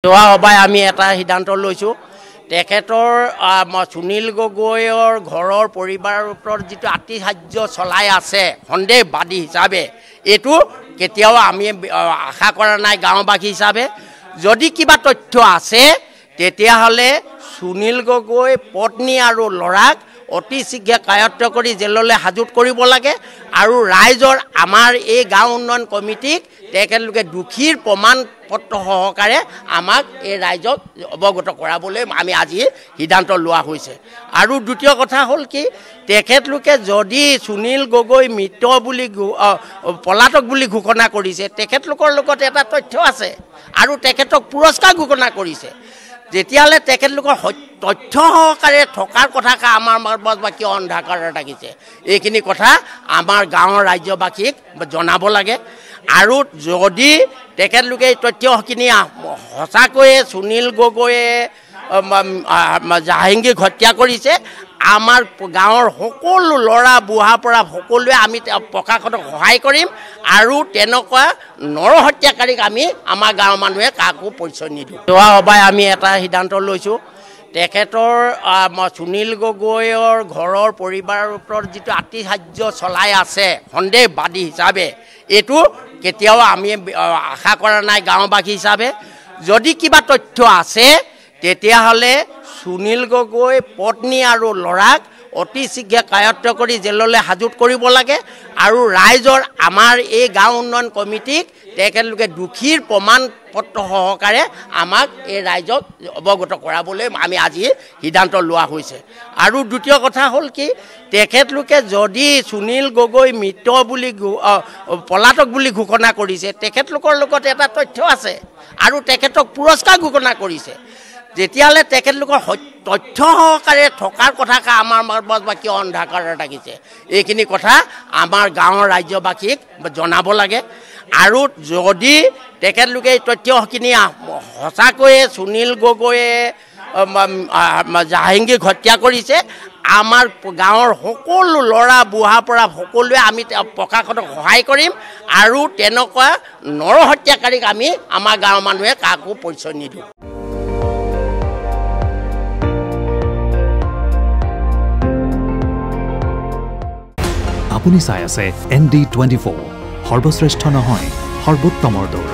যোৱা সভাই আমি এটা সিদ্ধান্ত লৈছোঁ তেখেতৰ সুনীল গগৈৰ ঘৰৰ পৰিবাৰৰ ওপৰত যিটো আতিশায্য চলাই আছে সন্দেহবাদী হিচাপে এইটো কেতিয়াও আমি আশা কৰা নাই গাঁওবাসী হিচাপে যদি কিবা তথ্য আছে তেতিয়াহ'লে সুনীল গগৈ পত্নী আৰু ল'ৰাক অতি শীঘ্ৰে কায়ত্ব কৰি জেললৈ হাজত কৰিব লাগে আৰু ৰাইজৰ আমাৰ এই গাঁও উন্নয়ন কমিটিক তেখেতলোকে দোষীৰ প্ৰমাণ পত্ৰ সহকাৰে আমাক এই ৰাইজক অৱগত কৰাবলৈ আমি আজি সিদ্ধান্ত লোৱা হৈছে আৰু দ্বিতীয় কথা হ'ল কি তেখেতলোকে যদি সুনীল গগৈ মৃত বুলি পলাতক বুলি ঘোষণা কৰিছে তেখেতলোকৰ লগত এটা তথ্য আছে আৰু তেখেতক পুৰস্কাৰ ঘোষণা কৰিছে যেতিয়ালে তেখেতলোকৰ তথ্য সহকাৰে থকাৰ কথা আমাৰ মাজত বাকী অন্ধকাৰত থাকিছে এইখিনি কথা আমাৰ গাঁৱৰ ৰাজ্যবাসীক জনাব লাগে আৰু যদি তেখেতলোকে এই তথ্যখিনি সঁচাকৈয়ে সুনীল গগৈয়ে জাহাংগীৰক হত্যা কৰিছে আমাৰ গাঁৱৰ সকলো ল'ৰা বুঢ়াৰ পৰা সকলোৱে আমি প্ৰশাসনক সহায় কৰিম আৰু তেনেকুৱা নৰহত্যাকাৰীক আমি আমাৰ গাঁৱৰ মানুহে কাকো পৰিচয় নিদিওঁ যোৱা সভাই আমি এটা সিদ্ধান্ত লৈছোঁ তেখেতৰ সুনীল গগৈৰ ঘৰৰ পৰিবাৰৰ ওপৰত যিটো আতিশায্য চলাই আছে সন্দেহবাদী হিচাপে এইটো কেতিয়াও আমি আশা কৰা নাই গাঁওবাসী হিচাপে যদি কিবা তথ্য আছে তেতিয়াহ'লে সুনীল গগৈ পত্নী আৰু ল'ৰাক অতি শীঘ্ৰে কায়ত্ব কৰি জেললৈ হাজত কৰিব লাগে আৰু ৰাইজৰ আমাৰ এই গাঁও উন্নয়ন কমিটিক তেখেতলোকে দোষীৰ প্ৰমাণ পত্ৰ সহকাৰে আমাক এই ৰাইজক অৱগত কৰাবলৈ আমি আজি সিদ্ধান্ত লোৱা হৈছে আৰু দ্বিতীয় কথা হ'ল কি তেখেতলোকে যদি সুনীল গগৈ মৃত বুলি পলাতক বুলি ঘোষণা কৰিছে তেখেতলোকৰ লগত এটা তথ্য আছে আৰু তেখেতক পুৰস্কাৰ ঘোষণা কৰিছে যেতিয়ালে তেখেতলোকৰ তথ্য সহকাৰে থকাৰ কথা আমাৰ মাজত বাকী অন্ধকাৰত থাকিছে এইখিনি কথা আমাৰ গাঁৱৰ ৰাজ্যবাসীক জনাব লাগে আৰু যদি তেখেতলোকে এই তথ্যখিনি সঁচাকৈয়ে সুনীল গগৈয়ে জাহাংগীৰক হত্যা কৰিছে আমাৰ গাঁৱৰ সকলো ল'ৰা বুঢ়াৰ পৰা সকলোৱে আমি প্ৰশাসনক সহায় কৰিম আৰু তেনেকুৱা নৰহত্যাকাৰীক আমি আমাৰ গাঁৱৰ মানুহে কাকো পৰিচয় নিদিওঁ আপুনি চাই আছে ND24 সৰ্বশ্ৰেষ্ঠ নহয় সৰ্বোত্তমৰ দৌৰ